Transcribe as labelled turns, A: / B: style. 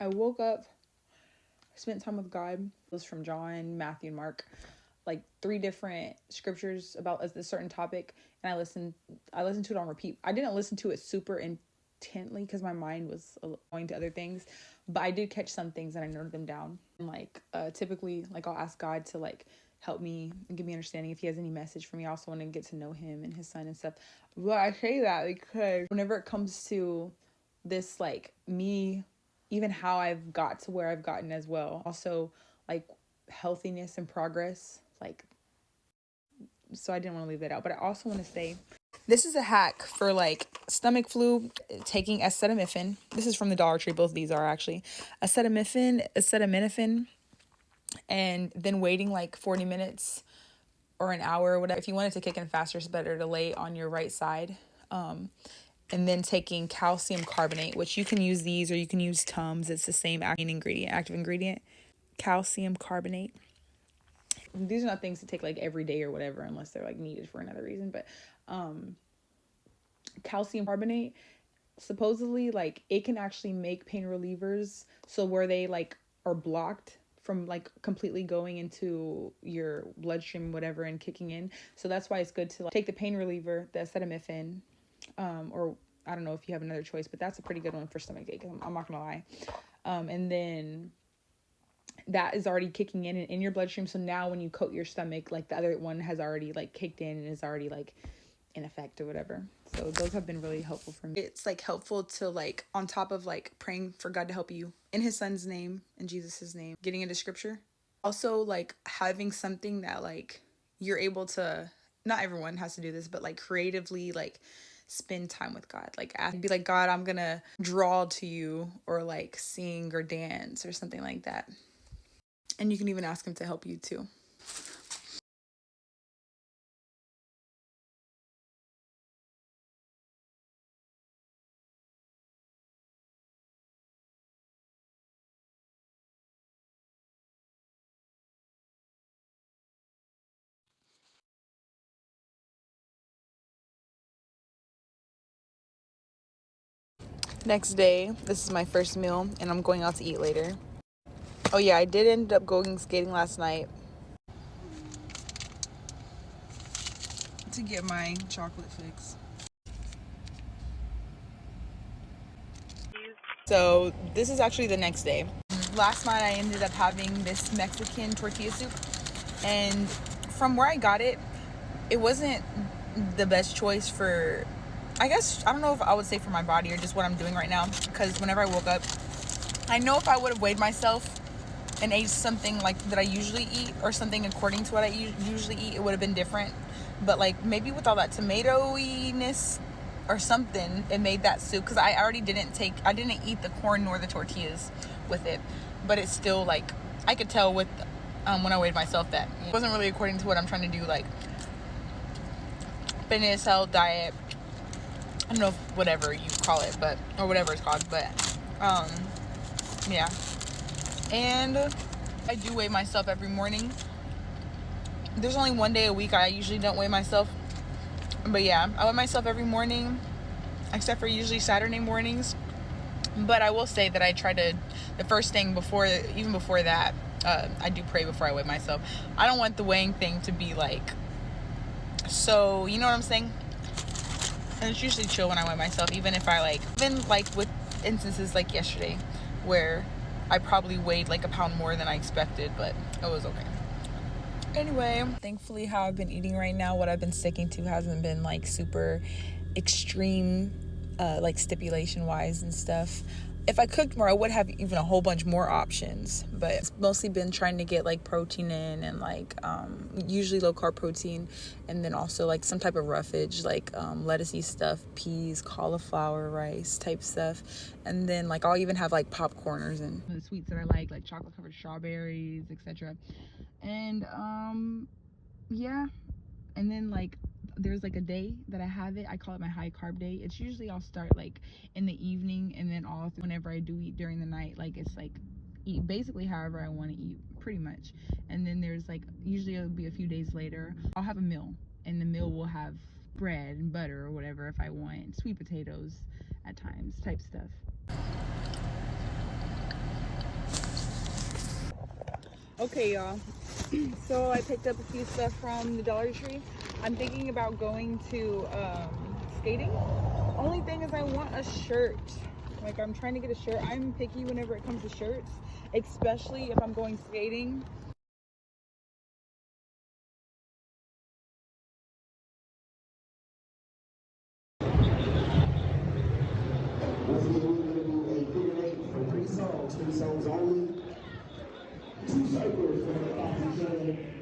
A: I woke up, spent time with God. It was from John, Matthew, and Mark, like 3 different scriptures about a certain topic, and I listened to it on repeat. I didn't listen to it super intently because my mind was going to other things, but I did catch some things and I noted them down. And like typically, like I'll ask God to like help me and give me understanding if he has any message for me. I also want to get to know him and his son and stuff. But I say that because whenever it comes to this, like me, even how I've got to where I've gotten as well, also like healthiness and progress, like, so I didn't want to leave that out. But I also want to say this is a hack for like stomach flu, taking acetaminophen. This is from the Dollar Tree. Both of these are actually acetaminophen, and then waiting like 40 minutes or an hour or whatever. If you want it to kick in faster, it's better to lay on your right side. And then taking calcium carbonate, which you can use these or you can use Tums. It's the same active ingredient. Calcium carbonate. These are not things to take like every day or whatever, unless they're like needed for another reason. But calcium carbonate, supposedly, like it can actually make pain relievers so where they like are blocked from like completely going into your bloodstream, whatever, and kicking in. So that's why it's good to like take the pain reliever, the acetaminophen, or I don't know if you have another choice, but that's a pretty good one for stomach ache. I'm not gonna lie. And then that is already kicking in your bloodstream. So now when you coat your stomach, like the other one has already like kicked in and is already like in effect or whatever. So those have been really helpful for me. It's like helpful to like, on top of like praying for God to help you in his son's name, in Jesus's name, getting into scripture. Also like having something that like you're able to, not everyone has to do this, but like creatively like spend time with God. Like be like, God, I'm gonna draw to you, or like sing or dance or something like that. And you can even ask him to help you too. Next day, this is my first meal, and I'm going out to eat later. Oh yeah, I did end up going skating last night to get my chocolate fix. So this is actually the next day. Last night I ended up having this Mexican tortilla soup, and from where I got it, it wasn't the best choice for, I guess, I don't know if I would say for my body or just what I'm doing right now, because whenever I woke up, I know if I would have weighed myself and ate something like that I usually eat, or something according to what I usually eat, it would have been different. But like maybe with all that tomatoiness or something, it made that soup, because I didn't eat the corn nor the tortillas with it, but it's still like, I could tell with when I weighed myself that it wasn't really according to what I'm trying to do, like fitness, health, diet, I don't know if whatever you call it, but, or whatever it's called, but yeah. And I do weigh myself every morning. There's only one day a week I usually don't weigh myself, but yeah, I weigh myself every morning except for usually Saturday mornings. But I will say that I try to, the first thing before, even before that, I do pray before I weigh myself. I don't want the weighing thing to be like, so, you know what I'm saying? And it's usually chill when I weigh myself, even if I like, even like with instances like yesterday where I probably weighed like a pound more than I expected, but it was okay. Anyway, thankfully how I've been eating right now, what I've been sticking to hasn't been like super extreme, like stipulation wise and stuff. If I cooked more, I would have even a whole bunch more options, but it's mostly been trying to get like protein in, and like usually low carb protein, and then also like some type of roughage, like lettucey stuff, peas, cauliflower, rice type stuff. And then like I'll even have like popcorners and the sweets that I like chocolate covered strawberries, etc. And yeah. And then like there's like a day that I have it, I call it my high carb day. It's usually I'll start like in the evening, and then all through whenever I do eat during the night, like it's like eat basically however I want to eat pretty much. And then there's like, usually it'll be a few days later, I'll have a meal, and the meal will have bread and butter or whatever if I want, sweet potatoes at times type stuff. Okay, y'all. So I picked up a few stuff from the Dollar Tree. I'm thinking about going to skating. Only thing is I want a shirt. Like, I'm trying to get a shirt. I'm picky whenever it comes to shirts, especially if I'm going skating.
B: We're going to do a figure eight for 3 songs only. 2 circles for the